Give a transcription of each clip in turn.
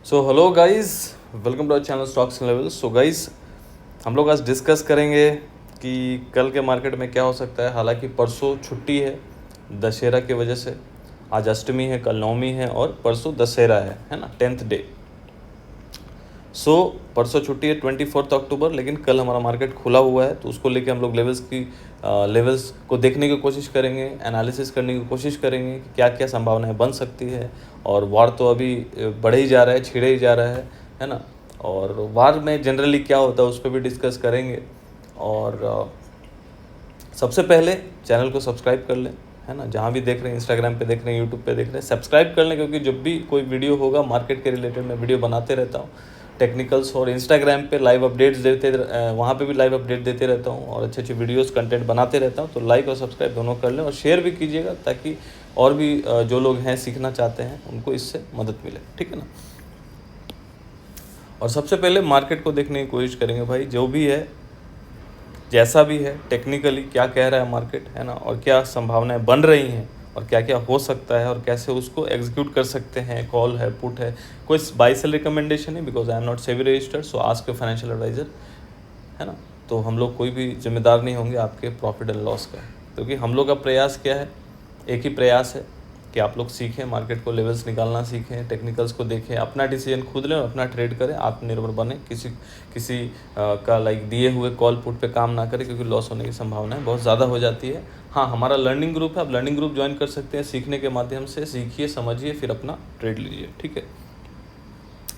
So hello guys, welcome to our channel stocks levels. So guys, हम लोग आज discuss करेंगे कि कल के मार्केट में क्या हो सकता है। हालांकि परसों छुट्टी है दशहरा की वजह से, आज अष्टमी है, कल नवमी है और परसों दशहरा है ना, 10th डे। सो परसों छुट्टी है 24 अक्टूबर, लेकिन कल हमारा मार्केट खुला हुआ है, तो उसको लेके हम लोग लेवल्स को देखने की कोशिश करेंगे, एनालिसिस करने की कोशिश करेंगे कि क्या क्या संभावनाएं बन सकती है। और वार तो अभी बढ़ ही जा रहा है, छिड़े ही जा रहा है ना। और वार में जनरली क्या होता है उस पर भी डिस्कस करेंगे। और सबसे पहले चैनल को सब्सक्राइब कर लें, है ना। जहाँ भी देख रहे हैं, इंस्टाग्राम पे देख रहे हैं, यूट्यूब पे देख रहे हैं, सब्सक्राइब कर लें, क्योंकि जब भी कोई वीडियो होगा मार्केट के रिलेटेड मैं वीडियो बनाते रहता हूँ टेक्निकल्स। और इंस्टाग्राम पे लाइव अपडेट्स वहाँ पे भी लाइव अपडेट देते रहता हूँ और अच्छे अच्छे वीडियोस कंटेंट बनाते रहता हूँ। तो लाइक और सब्सक्राइब दोनों कर लें और शेयर भी कीजिएगा, ताकि और भी जो लोग हैं सीखना चाहते हैं उनको इससे मदद मिले, ठीक है ना। और सबसे पहले मार्केट को देखने की कोशिश करेंगे भाई, जो भी है जैसा भी है, टेक्निकली क्या कह रहा है मार्केट, है ना, और क्या संभावनाएं बन रही हैं और क्या क्या हो सकता है और कैसे उसको एग्जीक्यूट कर सकते हैं। कॉल है, पुट है, कोई बाई सेल रिकमेंडेशन है, because I am not SEBI registered, so ask a financial advisor, है ना। तो हम लोग कोई भी जिम्मेदार नहीं होंगे आपके प्रॉफिट एंड लॉस का, क्योंकि हम लोग का प्रयास क्या है, एक ही प्रयास है कि आप लोग सीखें, मार्केट को लेवल्स निकालना सीखें, टेक्निकल्स को देखें, अपना डिसीजन खुद लें और अपना ट्रेड करें, आत्मनिर्भर बने, किसी का लाइक दिए हुए कॉल पुट पे काम ना करें, क्योंकि लॉस होने की संभावना बहुत ज़्यादा हो जाती है। हाँ, हमारा लर्निंग ग्रुप है, आप लर्निंग ग्रुप ज्वाइन कर सकते हैं। सीखने के माध्यम से सीखिए, समझिए, फिर अपना ट्रेड लीजिए, ठीक है।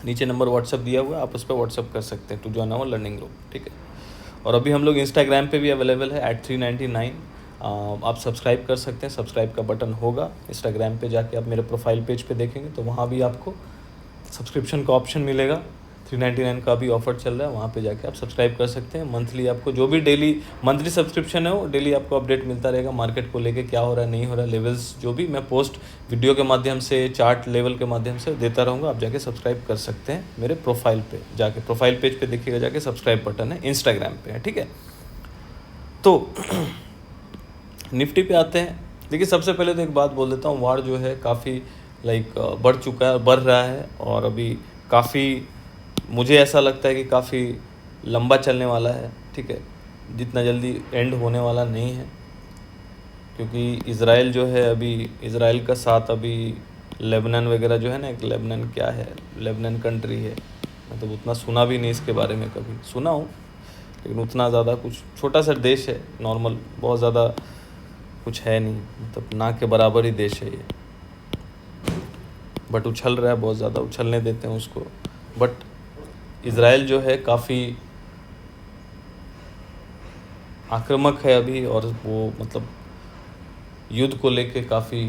नीचे नंबर व्हाट्सअप दिया हुआ है, आप उस पर व्हाट्सअप कर सकते हैं to join our learning group, ठीक है। और अभी हम लोग इंस्टाग्राम पे भी अवेलेबल है @399। आप सब्सक्राइब कर सकते हैं, सब्सक्राइब का बटन होगा इंस्टाग्राम पे, जाके आप मेरे प्रोफाइल पेज पे देखेंगे तो वहाँ भी आपको सब्सक्रिप्शन का ऑप्शन मिलेगा। 399 का भी ऑफर चल रहा है, वहाँ पे जाके आप सब्सक्राइब कर सकते हैं। मंथली आपको जो भी डेली मंथली सब्सक्रिप्शन है वो डेली आपको अपडेट मिलता रहेगा, मार्केट को लेके क्या हो रहा है, नहीं हो रहा है, लेवल्स जो भी मैं पोस्ट वीडियो के माध्यम से, चार्ट लेवल के माध्यम से देता रहूँगा। आप जाके सब्सक्राइब कर सकते हैं मेरे प्रोफाइल पे जाके, प्रोफाइल पेज पे देखिएगा जाके, सब्सक्राइब बटन है, इंस्टाग्राम पे है, ठीक है। तो निफ्टी पे आते हैं। देखिए, सबसे पहले तो एक बात बोल देता हूँ, वार जो है काफ़ी बढ़ चुका है, बढ़ रहा है, और अभी काफ़ी मुझे ऐसा लगता है कि काफ़ी लंबा चलने वाला है, ठीक है। जितना जल्दी एंड होने वाला नहीं है, क्योंकि इज़राइल जो है, अभी इज़राइल का साथ अभी लेबनान वगैरह जो है ना, एक लेबनान क्या है, लेबनान कंट्री है, मतलब उतना सुना भी नहीं इसके बारे में, कभी सुना हूँ लेकिन उतना ज़्यादा कुछ, छोटा सा देश है, नॉर्मल, बहुत ज़्यादा कुछ है नहीं, मतलब ना के बराबर ही देश है ये, बट उछल रहा है बहुत ज़्यादा, उछलने देते हैं उसको। बट इज़राइल जो है काफ़ी आक्रामक है अभी, और वो मतलब युद्ध को लेके काफ़ी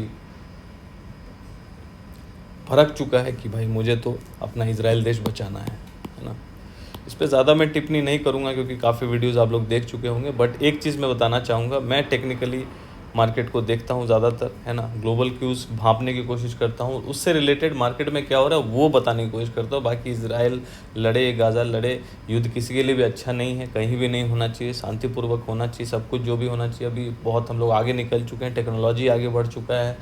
भड़क चुका है कि भाई मुझे तो अपना इज़राइल देश बचाना है ना। इस पर ज़्यादा मैं टिप्पणी नहीं करूँगा, क्योंकि काफ़ी वीडियोज़ आप लोग देख चुके होंगे। बट एक चीज़ मैं बताना चाहूँगा, मैं टेक्निकली मार्केट को देखता हूँ ज़्यादातर, है ना, ग्लोबल क्यूज़ भांपने की कोशिश करता हूँ, उससे रिलेटेड मार्केट में क्या हो रहा है वो बताने की कोशिश करता हूँ। बाकी इज़राइल लड़े, गाज़ा लड़े, युद्ध किसी के लिए भी अच्छा नहीं है, कहीं भी नहीं होना चाहिए, शांतिपूर्वक होना चाहिए, सब कुछ जो भी होना चाहिए। अभी बहुत हम लोग आगे निकल चुके हैं, टेक्नोलॉजी आगे बढ़ चुका है,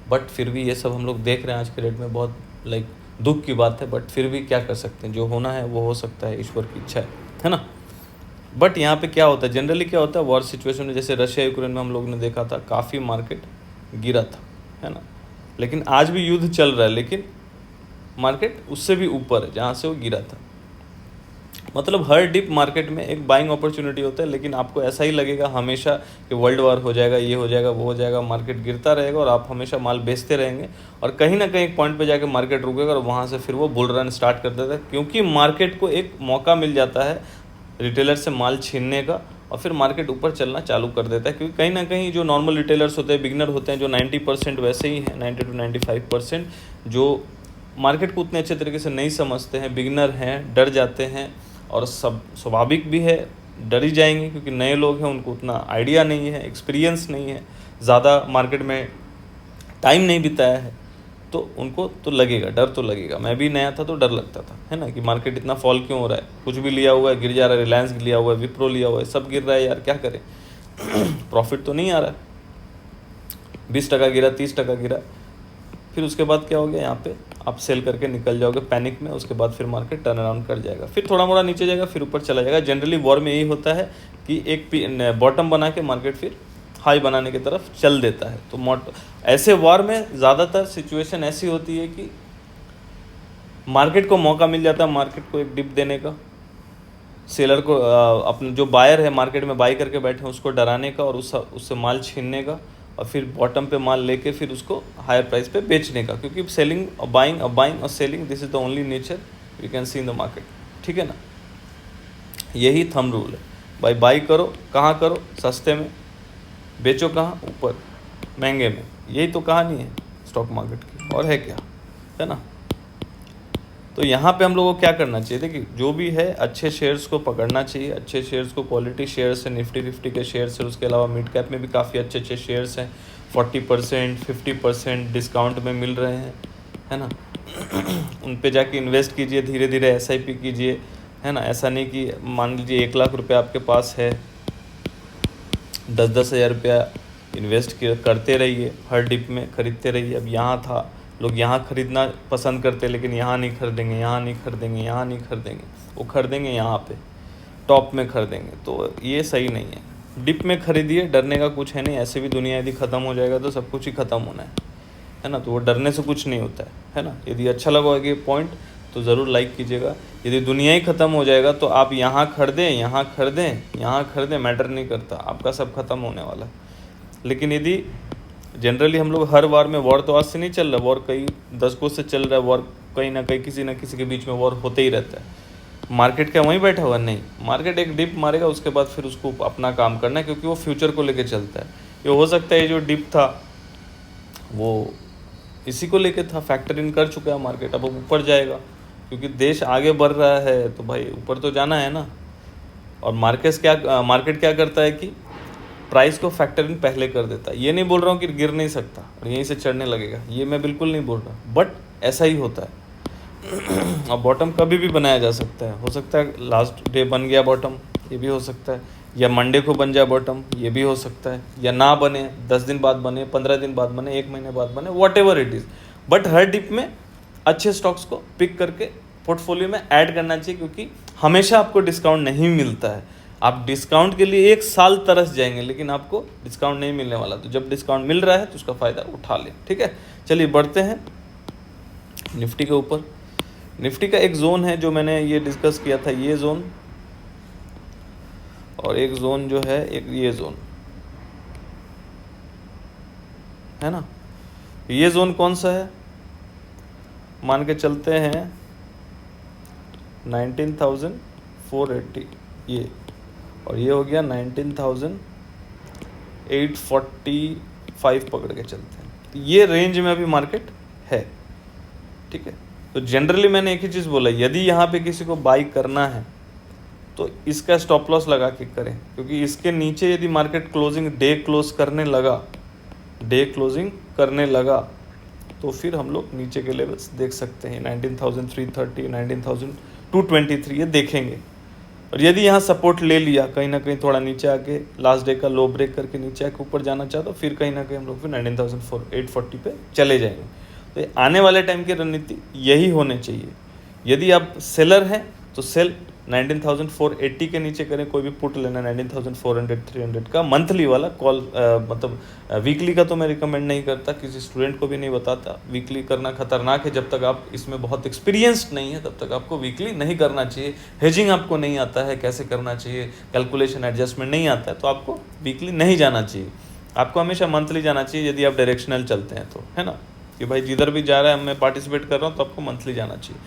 बट फिर भी ये सब हम लोग देख रहे हैं आज के डेट में, बहुत दुख की बात है। बट फिर भी क्या कर सकते हैं, जो होना है वो हो सकता है, ईश्वर की इच्छा है ना। बट यहाँ पे क्या होता है, जनरली क्या होता है वॉर सिचुएशन में, जैसे रशिया यूक्रेन में हम लोग ने देखा था, काफ़ी मार्केट गिरा था, है ना। लेकिन आज भी युद्ध चल रहा है, लेकिन मार्केट उससे भी ऊपर है जहाँ से वो गिरा था। मतलब हर डिप मार्केट में एक बाइंग अपॉर्चुनिटी होता है, लेकिन आपको ऐसा ही लगेगा हमेशा कि वर्ल्ड वार हो जाएगा, ये हो जाएगा, वो हो जाएगा, मार्केट गिरता रहेगा और आप हमेशा माल बेचते रहेंगे, और कहीं ना कहीं एक पॉइंट पे जाके मार्केट रुकेगा और वहाँ से फिर वो बुल रन स्टार्ट कर देता है, क्योंकि मार्केट को एक मौका मिल जाता है रिटेलर से माल छीनने का, और फिर मार्केट ऊपर चलना चालू कर देता है। क्योंकि कहीं ना कहीं जो नॉर्मल रिटेलर्स होते हैं, बिगनर होते हैं, जो 90% वैसे ही हैं, 90 to 95% जो मार्केट को उतने अच्छे तरीके से नहीं समझते हैं, बिगनर हैं, डर जाते हैं, और सब स्वाभाविक भी है, डर ही जाएंगे, क्योंकि नए लोग हैं, उनको उतना आइडिया नहीं है, एक्सपीरियंस नहीं है, ज़्यादा मार्केट में टाइम नहीं बिताया है, तो उनको तो लगेगा, डर तो लगेगा। मैं भी नया था तो डर लगता था, है ना, कि मार्केट इतना फॉल क्यों हो रहा है, कुछ भी लिया हुआ है गिर जा रहा है, रिलायंस लिया हुआ है, विप्रो लिया हुआ है, सब गिर रहा है यार, क्या करें प्रॉफिट तो नहीं आ रहा है, 20% गिरा, 30% गिरा। फिर उसके बाद क्या हो गया, यहाँ पे आप सेल करके निकल जाओगे पैनिक में, उसके बाद फिर मार्केट टर्न अराउंड कर जाएगा, फिर थोड़ा मोड़ा नीचे जाएगा, फिर ऊपर चला जाएगा। जनरली वॉर में यही होता है कि एक बॉटम बना के मार्केट फिर हाई बनाने की तरफ चल देता है। तो ऐसे वॉर में ज़्यादातर सिचुएशन ऐसी होती है कि मार्केट को मौका मिल जाता है मार्केट को एक डिप देने का, सेलर को अपने जो बायर है मार्केट में बाई करके बैठे हैं उसको डराने का और उससे माल छीनने का, और फिर बॉटम पे माल लेके फिर उसको हायर प्राइस पे बेचने का, क्योंकि सेलिंग बाइंग और selling this is the only nature you can see in the market. ठीक है ना, यही थंब रूल है भाई। बाई करो कहाँ करो, सस्ते में, बेचो कहाँ, ऊपर महंगे में। यही तो कहानी है स्टॉक मार्केट की, और है क्या, है ना। तो यहाँ पे हम लोगों को क्या करना चाहिए, देखिए जो भी है अच्छे शेयर्स को पकड़ना चाहिए, अच्छे शेयर्स को, क्वालिटी शेयर्स है, निफ्टी 50 के शेयर्स है, उसके अलावा मिड कैप में भी काफ़ी अच्छे अच्छे शेयर्स हैं, 40% 50% डिस्काउंट में मिल रहे हैं, है ना। उन पे जाके इन्वेस्ट कीजिए, धीरे धीरे SIP कीजिए, है ना। ऐसा नहीं कि मान लीजिए 1 लाख रुपये आपके पास है, 10-10 हज़ार रुपया इन्वेस्ट करते रहिए, हर डिप में खरीदते रहिए। अब यहाँ था, लोग यहाँ खरीदना पसंद करते हैं, लेकिन यहाँ नहीं खरीदेंगे, यहाँ नहीं खरीदेंगे, यहाँ नहीं खरीदेंगे, वो खरीदेंगे यहाँ पे टॉप में खरीदेंगे, तो ये सही नहीं है। डिप में खरीदिए, डरने का कुछ है नहीं, ऐसे भी दुनिया यदि ख़त्म हो जाएगा तो सब कुछ ही ख़त्म होना है ना, तो वो डरने से कुछ नहीं होता है ना। यदि अच्छा लगा ये पॉइंट तो ज़रूर लाइक कीजिएगा। यदि दुनिया ही ख़त्म हो जाएगा तो आप यहाँ खरीदें, यहाँ खरीदें, यहाँ खरीदें, मैटर नहीं करता, आपका सब खत्म होने वाला है। लेकिन यदि जनरली हम लोग हर वार में, वॉर तो आज से नहीं चल रहा, वॉर कई दशकों से चल रहा है, वॉर कहीं ना कहीं किसी न किसी के बीच में वॉर होते ही रहता है। मार्केट क्या वहीं बैठा हुआ नहीं, मार्केट एक डिप मारेगा, उसके बाद फिर उसको अपना काम करना है, क्योंकि वो फ्यूचर को लेके चलता है। ये हो सकता है जो डिप था वो इसी को लेके था, फैक्टर इन कर चुका है मार्केट, अब ऊपर जाएगा, क्योंकि देश आगे बढ़ रहा है तो भाई ऊपर तो जाना है ना। और मार्केट क्या करता है कि प्राइस को फैक्टर इन पहले कर देता है। ये नहीं बोल रहा हूँ कि गिर नहीं सकता और यहीं से चढ़ने लगेगा, ये मैं बिल्कुल नहीं बोल रहा, बट ऐसा ही होता है। और बॉटम कभी भी बनाया जा सकता है, हो सकता है लास्ट डे बन गया बॉटम, ये भी हो सकता है, या मंडे को बन जाए बॉटम, ये भी हो सकता है, या ना बने, 10 दिन बाद बने, 15 दिन बाद बने, 1 महीने बाद बने, whatever it is. But हर डिप में अच्छे स्टॉक्स को पिक करके पोर्टफोलियो में ऐड करना चाहिए, क्योंकि हमेशा आपको डिस्काउंट नहीं मिलता है। आप डिस्काउंट के लिए 1 साल तरस जाएंगे, लेकिन आपको डिस्काउंट नहीं मिलने वाला। तो जब डिस्काउंट मिल रहा है तो उसका फ़ायदा उठा लें। ठीक है, चलिए बढ़ते हैं निफ्टी के ऊपर। निफ्टी का एक जोन है जो मैंने ये डिस्कस किया था, ये जोन, और एक जोन जो है, एक ये जोन है ना। ये जोन कौन सा है, मान के चलते हैं 19,480, ये, और ये हो गया 19,845 पकड़ के चलते हैं। तो ये रेंज में अभी मार्केट है। ठीक है, तो जनरली मैंने एक ही चीज़ बोला, यदि यहाँ पे किसी को बाई करना है तो इसका स्टॉप लॉस लगा के करें, क्योंकि इसके नीचे यदि मार्केट डे क्लोजिंग करने लगा तो फिर हम लोग नीचे के लेवल्स देख सकते हैं, 19,330, 19,223 ये देखेंगे। और यदि यहाँ सपोर्ट ले लिया, कहीं ना कहीं थोड़ा नीचे आके लास्ट डे का लो ब्रेक करके नीचे आके ऊपर जाना चाहता, तो फिर कहीं ना कहीं हम लोग फिर 19,840 पे चले जाएंगे। तो आने वाले टाइम की रणनीति यही होनी चाहिए। यदि आप सेलर हैं तो सेल 19,480 के नीचे करें, कोई भी पुट लेना 19,400 300 का मंथली वाला कॉल, मतलब वीकली का तो मैं रिकमेंड नहीं करता, किसी स्टूडेंट को भी नहीं बताता। वीकली करना खतरनाक है, जब तक आप इसमें बहुत एक्सपीरियंस्ड नहीं है तब तक आपको वीकली नहीं करना चाहिए। हेजिंग आपको नहीं आता है, कैसे करना चाहिए, कैलकुलेशन एडजस्टमेंट नहीं आता है, तो आपको वीकली नहीं जाना चाहिए, आपको हमेशा मंथली जाना चाहिए यदि आप डायरेक्शनल चलते हैं तो, है ना, कि भाई जिधर भी जा रहा है मैं पार्टिसिपेट कर रहा हूँ तो आपको मंथली जाना चाहिए।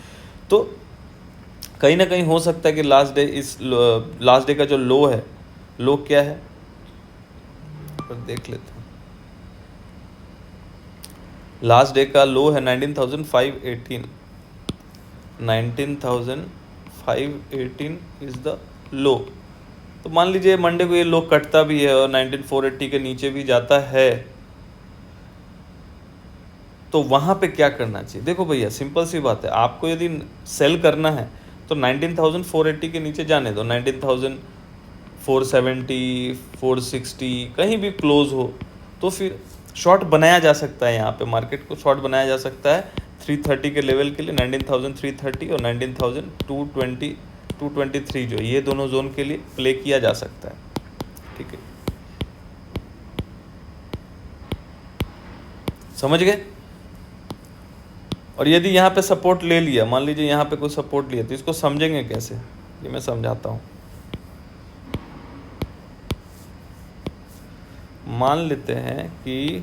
तो कहीं ना कहीं हो सकता है कि लास्ट डे का जो लो है, लो क्या है पर देख लेते हैं। लास्ट डे का लो है 19,518, 19,518 इज द लो। तो मान लीजिए मंडे को ये लो कटता भी है और 19,480 के नीचे भी जाता है, तो वहाँ पे क्या करना चाहिए। देखो भैया सिंपल सी बात है, आपको यदि सेल करना है तो 19,480 के नीचे जाने दो, 19,470 460 कहीं भी क्लोज हो तो फिर शॉर्ट बनाया जा सकता है। यहाँ पे मार्केट को शॉर्ट बनाया जा सकता है 19,330 के लेवल के लिए 19,330 और 19,223 जो ये दोनों जोन के लिए प्ले किया जा सकता है, ठीक है, समझ गए। और यदि यहाँ पे सपोर्ट ले लिया, मान लीजिए यहाँ पे कोई सपोर्ट लिया, तो इसको समझेंगे कैसे, ये मैं समझाता हूँ। मान लेते हैं कि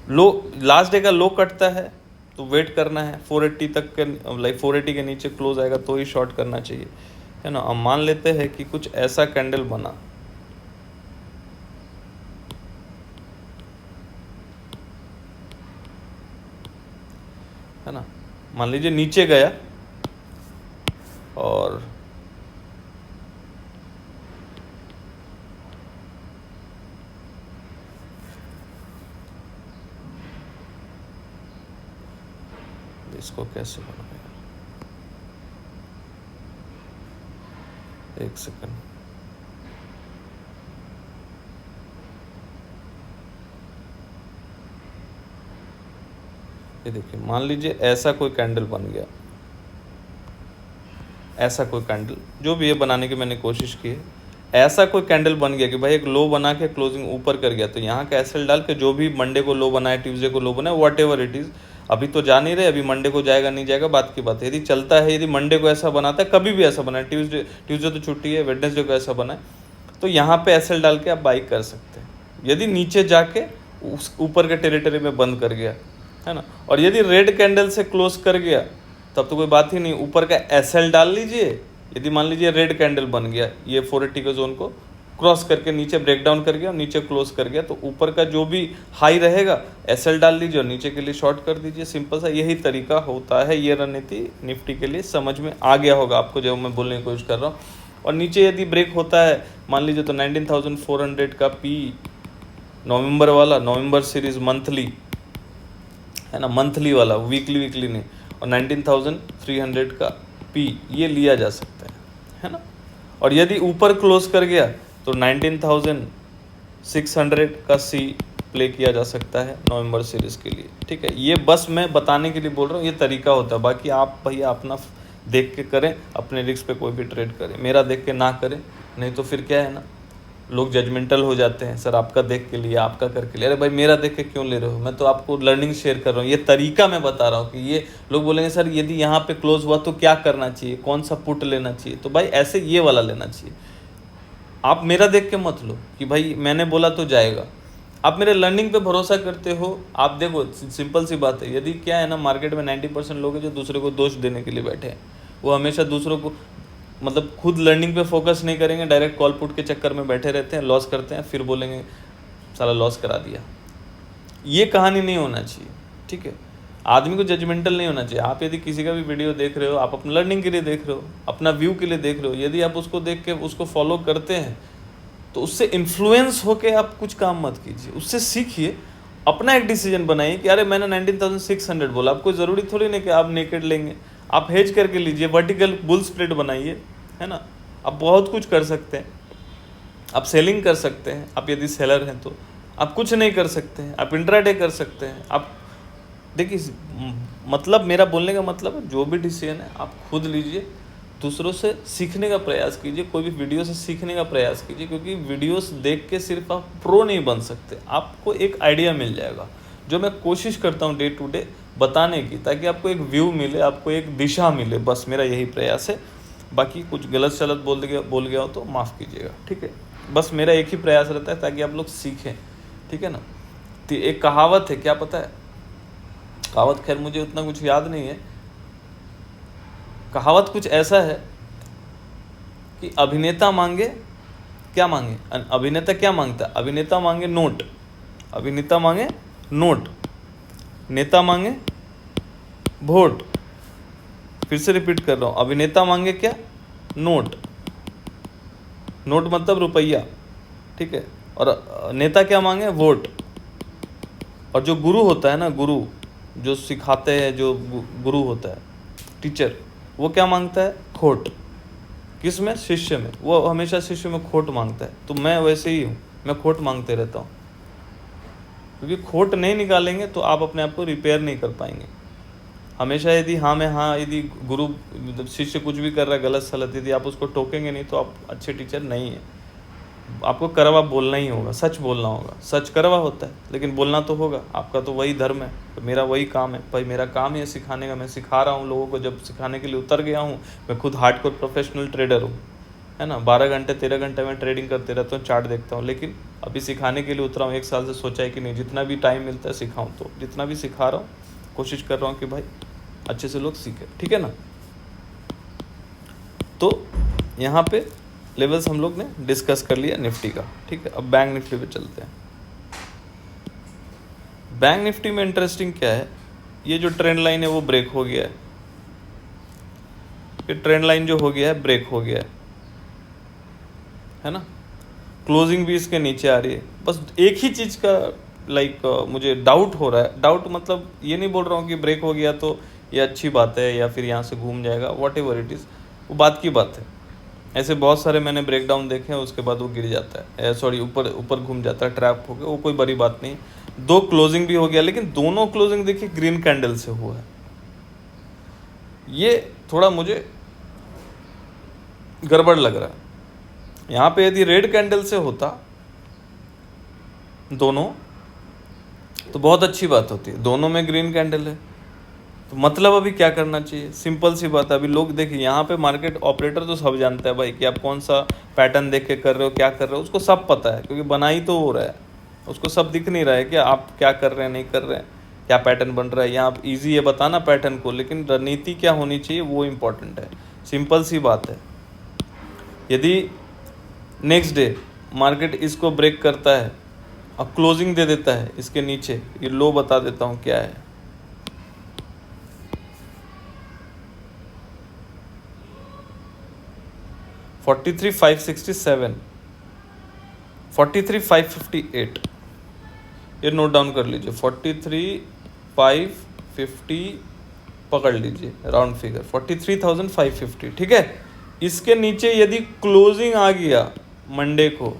लो, लास्ट डे का लो कटता है तो वेट करना है 480 तक के, लाइक 480 के नीचे क्लोज आएगा तो ही शॉर्ट करना चाहिए, है ना। अब मान लेते हैं कि कुछ ऐसा कैंडल बना, है ना, मान लीजिए नीचे गया और इसको कैसे बनाएगा, एक सेकंड, ये देखिए, मान लीजिए ऐसा कोई कैंडल बन गया, ऐसा कोई कैंडल जो भी है बनाने की मैंने कोशिश की है, ऐसा कोई कैंडल बन गया कि भाई एक लो बना के क्लोजिंग ऊपर कर गया, तो यहाँ का एसएल डाल के जो भी मंडे को लो बनाए, ट्यूसडे को लो बनाए, वॉट एवर इट इज़, अभी तो जा नहीं रहे, अभी मंडे को जाएगा नहीं जाएगा बात की बात है। यदि चलता है, यदि मंडे को ऐसा बनाता है, कभी भी ऐसा बनाए, ट्यूसडे तो छुट्टी है, वेडनेसडे को ऐसा बनाए, तो यहाँ पे एसएल डाल के आप बाई कर सकते हैं। यदि नीचे जाके उस ऊपर के टेरिटरी में बंद कर गया, है ना, और यदि रेड कैंडल से क्लोज कर गया तब तो कोई बात ही नहीं, ऊपर का एसएल डाल लीजिए। यदि मान लीजिए रेड कैंडल बन गया, ये 480 के जोन को क्रॉस करके नीचे ब्रेकडाउन कर गया और नीचे क्लोज कर गया, तो ऊपर का जो भी हाई रहेगा एसएल डाल लीजिए और नीचे के लिए शॉर्ट कर दीजिए। सिंपल सा यही तरीका होता है। ये रणनीति निफ्टी के लिए समझ में आ गया होगा आपको जब मैं बोलने की कोशिश कर रहा हूँ। और नीचे यदि ब्रेक होता है मान लीजिए तो 19,400 का पी नवंबर वाला, नवंबर सीरीज मंथली, है ना, मंथली वाला, वीकली नहीं, और 19,300 का पी ये लिया जा सकता है ना। और यदि ऊपर क्लोज कर गया तो 19,600 का सी प्ले किया जा सकता है नवंबर सीरीज के लिए, ठीक है। ये बस मैं बताने के लिए बोल रहा हूँ, ये तरीका होता है। बाकी आप भैया अपना देख के करें, अपने रिस्क पे कोई भी ट्रेड करें, मेरा देख के ना करें, नहीं तो फिर क्या है ना, लोग जजमेंटल हो जाते हैं, सर आपका देख के लिया, आपका करके लिया। अरे भाई मेरा देख के क्यों ले रहे हो, मैं तो आपको लर्निंग शेयर कर रहा हूँ, ये तरीका मैं बता रहा हूँ कि ये लोग बोलेंगे सर यदि यहाँ पे क्लोज हुआ तो क्या करना चाहिए, कौन सा पुट लेना चाहिए, तो भाई ऐसे ये वाला लेना चाहिए। आप मेरा देख के मत लो कि भाई मैंने बोला तो जाएगा, आप मेरे लर्निंग पे भरोसा करते हो। आप देखो सिंपल सी बात है, यदि क्या है ना, मार्केट में 90% लोग हैं जो दूसरे को दोष देने के लिए बैठे हैं, वो हमेशा दूसरों को मतलब खुद लर्निंग पे फोकस नहीं करेंगे, डायरेक्ट कॉल पुट के चक्कर में बैठे रहते हैं, लॉस करते हैं, फिर बोलेंगे साला लॉस करा दिया। ये कहानी नहीं होना चाहिए, ठीक है। आदमी को जजमेंटल नहीं होना चाहिए। आप यदि किसी का भी वीडियो देख रहे हो, आप अपना लर्निंग के लिए देख रहे हो, अपना व्यू के लिए देख रहे हो, यदि आप उसको देख के उसको फॉलो करते हैं तो उससे इन्फ्लुएंस होके आप कुछ काम मत कीजिए, उससे सीखिए, अपना एक डिसीजन बनाइए कि अरे मैंने 19,600 बोला, आपको ज़रूरी थोड़ी नहीं कि आप नेकेड लेंगे, आप हेज करके लीजिए, वर्टिकल बुल स्प्लिट बनाइए, है ना। आप बहुत कुछ कर सकते हैं, आप सेलिंग कर सकते हैं, आप यदि सेलर हैं तो आप कुछ नहीं कर सकते हैं, आप इंट्राडे कर सकते हैं। आप देखिए, मतलब मेरा बोलने का मतलब है जो भी डिसीजन है आप खुद लीजिए, दूसरों से सीखने का प्रयास कीजिए, कोई भी वीडियो से सीखने का प्रयास कीजिए, क्योंकि वीडियोस देख के सिर्फ आप प्रो नहीं बन सकते, आपको एक आइडिया मिल जाएगा, जो मैं कोशिश करता हूँ डे टू डे बताने की, ताकि आपको एक व्यू मिले, आपको एक दिशा मिले, बस मेरा यही प्रयास है। बाकी कुछ गलत सलत बोल गया हो तो माफ़ कीजिएगा, ठीक है। बस मेरा एक ही प्रयास रहता है ताकि आप लोग सीखें, ठीक है ना। तो एक कहावत है, क्या पता है कहावत, खैर मुझे उतना कुछ याद नहीं है, कहावत कुछ ऐसा है कि अभिनेता मांगे, क्या मांगे, अभिनेता क्या मांगता है, अभिनेता मांगे नोट, अभिनेता मांगे नोट, नेता मांगे वोट। फिर से रिपीट कर रहा हूँ, अभिनेता मांगे क्या, नोट, नोट मतलब रुपया, ठीक है, और नेता क्या मांगे, वोट। और जो गुरु होता है ना, गुरु जो सिखाते हैं, जो गुरु होता है, टीचर, वो क्या मांगता है, खोट। किस में, शिष्य में, वो हमेशा शिष्य में खोट मांगता है। तो मैं वैसे ही हूँ, मैं खोट मांगते रहता हूँ, क्योंकि खोट नहीं निकालेंगे तो आप अपने आप को रिपेयर नहीं कर पाएंगे। हमेशा यदि यदि गुरु शिष्य कुछ भी कर रहा है गलत सलत, यदि आप उसको टोकेंगे नहीं तो आप अच्छे टीचर नहीं है। आपको कड़वा बोलना ही होगा, सच बोलना होगा। सच कड़वा होता है लेकिन बोलना तो होगा, आपका तो वही धर्म है, तो मेरा वही काम है भाई। मेरा काम है सिखाने का, मैं सिखा रहा हूँ लोगों को। जब सिखाने के लिए उतर गया हूँ, मैं खुद हार्डकोर प्रोफेशनल ट्रेडर हूँ, है ना। 12 घंटे 13 घंटे में ट्रेडिंग करते रहता हूँ, चार्ट देखता हूँ। लेकिन अभी सिखाने के लिए उतरा हूँ, 1 साल से सोचा है कि नहीं जितना भी टाइम मिलता है सिखाऊँ। तो जितना भी सिखा रहा हूँ कोशिश कर रहा हूँ कि भाई अच्छे से लोग सीखें, ठीक है ना। तो यहाँ पे लेवल्स हम लोग ने डिस्कस कर लिया निफ्टी का, ठीक है। अब बैंक निफ्टी पे चलते हैं। बैंक निफ्टी में इंटरेस्टिंग क्या है, ये जो ट्रेंड लाइन है वो ब्रेक हो गया है। ये ट्रेंड लाइन जो हो गया है ब्रेक हो गया है ना। क्लोजिंग भी इसके नीचे आ रही है। बस एक ही चीज़ का मुझे डाउट हो रहा है। डाउट मतलब ये नहीं बोल रहा हूँ कि ब्रेक हो गया तो ये अच्छी बात है या फिर यहाँ से घूम जाएगा, वॉट एवर इट इज़, वो बात की बात है। ऐसे बहुत सारे मैंने ब्रेक डाउन देखे हैं, उसके बाद वो गिर जाता है, सॉरी ऊपर घूम जाता है, ट्रैप हो गया, वो कोई बड़ी बात नहीं। 2 क्लोजिंग भी हो गया, लेकिन दोनों क्लोजिंग देखिए ग्रीन कैंडल से हुआ है। ये थोड़ा मुझे गड़बड़ लग रहा है। यहाँ पे यदि रेड कैंडल से होता दोनों तो बहुत अच्छी बात होती है। दोनों में ग्रीन कैंडल है तो मतलब अभी क्या करना चाहिए, सिंपल सी बात है। अभी लोग देखिए यहाँ पे मार्केट ऑपरेटर तो सब जानता है भाई कि आप कौन सा पैटर्न देख के कर रहे हो, क्या कर रहे हो, उसको सब पता है क्योंकि बना ही तो हो रहा है। उसको सब दिख नहीं रहा है कि आप क्या कर रहे हैं नहीं कर रहे हैं, क्या पैटर्न बन रहा है। यहाँ ईजी है बताना पैटर्न को, लेकिन रणनीति क्या होनी चाहिए वो इम्पोर्टेंट है। सिंपल सी बात है। यदि नेक्स्ट डे मार्केट इसको ब्रेक करता है और क्लोजिंग दे देता है इसके नीचे, ये लो बता देता हूँ क्या है, $43,567, $43,558, ये नोट डाउन कर लीजिए। 43,550 पकड़ लीजिए राउंड फिगर, 43,550, ठीक है। इसके नीचे यदि क्लोजिंग आ गया मंडे को,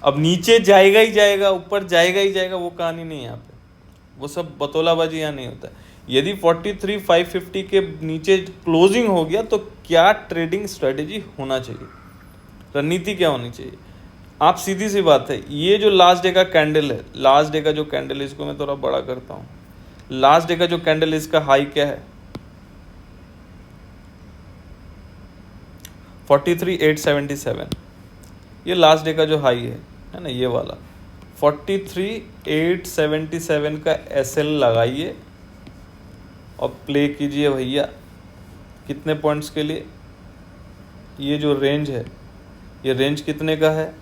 अब नीचे जाएगा ही जाएगा, ऊपर जाएगा ही जाएगा, वो कहानी नहीं है यहाँ पे। वो सब बतौलाबाजी यहाँ नहीं होता है। यदि 43,550 के नीचे क्लोजिंग हो गया तो क्या ट्रेडिंग स्ट्रेटेजी होना चाहिए, रणनीति क्या होनी चाहिए। आप सीधी सी बात है, ये जो लास्ट डे का कैंडल है, लास्ट डे का जो कैंडल है, इसको मैं थोड़ा बड़ा करता हूँ। लास्ट डे का जो कैंडल है इसका हाई क्या है, 43,877, ये लास्ट डे का जो हाई है ना, ये वाला 43,877 का SL लगाइए और प्ले कीजिए भैया। कितने पॉइंट्स के लिए, ये जो रेंज है, ये रेंज कितने का है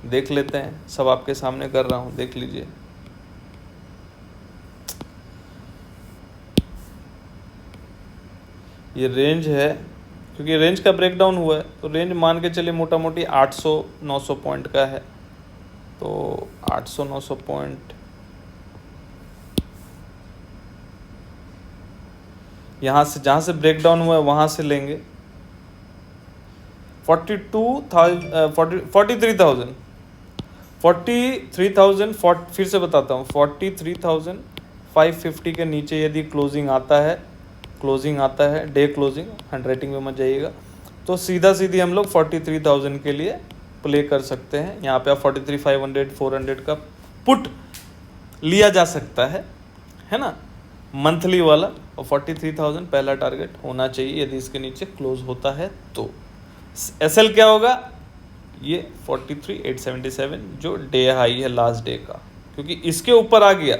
देख लेते हैं। सब आपके सामने कर रहा हूँ, देख लीजिए। ये रेंज है, क्योंकि रेंज का ब्रेकडाउन हुआ है तो रेंज मान के चलिए मोटा मोटी 800-900 पॉइंट का है। तो 800-900 पॉइंट यहाँ से, जहाँ से ब्रेकडाउन हुआ है वहाँ से लेंगे। 43,000 फिर से बताता हूँ, 43,550 के नीचे यदि क्लोजिंग आता है डे क्लोजिंग, हैंडराइटिंग में मत जाइएगा, तो सीधी हम लोग 43,000 के लिए प्ले कर सकते हैं। यहाँ पे आप 43,500 400 का पुट लिया जा सकता है ना, मंथली वाला। और 43,000 पहला टारगेट होना चाहिए यदि इसके नीचे क्लोज होता है तो। SL क्या होगा, ये 43,877 जो डे हाई है लास्ट डे का, क्योंकि इसके ऊपर आ गया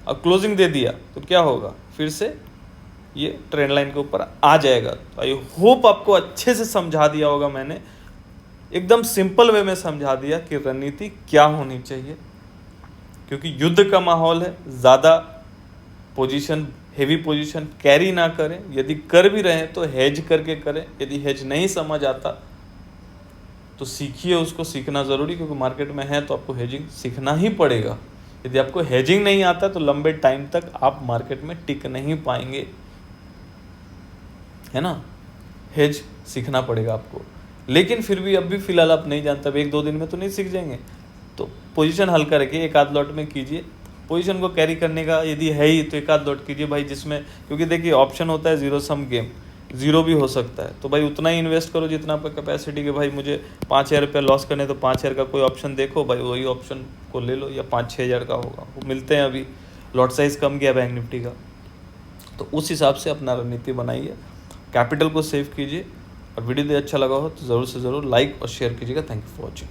और क्लोजिंग दे दिया तो क्या होगा, फिर से ये ट्रेंड लाइन के ऊपर आ जाएगा। आई होप आपको अच्छे से समझा दिया होगा मैंने, एकदम सिंपल वे में समझा दिया कि रणनीति क्या होनी चाहिए। क्योंकि युद्ध का माहौल है, ज़्यादा पोजीशन, हेवी पोजीशन कैरी ना करें। यदि कर भी रहे हैं तो हेज करके करें। यदि हेज नहीं समझ आता तो सीखिए, उसको सीखना ज़रूरी, क्योंकि मार्केट में है तो आपको हेजिंग सीखना ही पड़ेगा। यदि आपको हेजिंग नहीं आता तो लंबे टाइम तक आप मार्केट में टिक नहीं पाएंगे, है ना। हेज सीखना पड़ेगा आपको। लेकिन फिर भी अब भी फ़िलहाल आप नहीं जानते, अब 1-2 दिन में तो नहीं सीख जाएंगे। तो पोजीशन हल्का रखिए, एक आध लॉट में कीजिए। पोजीशन को कैरी करने का यदि है ही तो एक आध लॉट कीजिए भाई, जिसमें क्योंकि देखिए ऑप्शन होता है जीरो सम गेम, जीरो भी हो सकता है, तो भाई उतना ही इन्वेस्ट करो जितना आपका कैपेसिटी के। भाई मुझे 5,000 रुपये लॉस करने, तो 5,000 का कोई ऑप्शन देखो भाई, वही ऑप्शन को ले लो, या 5-6 हज़ार का होगा वो मिलते हैं अभी, लॉट साइज़ कम गया बैंक निफ्टी का, तो उस हिसाब से अपना रणनीति बनाइए, कैपिटल को सेव कीजिए। और वीडियो यदि अच्छा लगा हो तो ज़रूर से ज़रूर लाइक और शेयर कीजिएगा। Thank you for watching.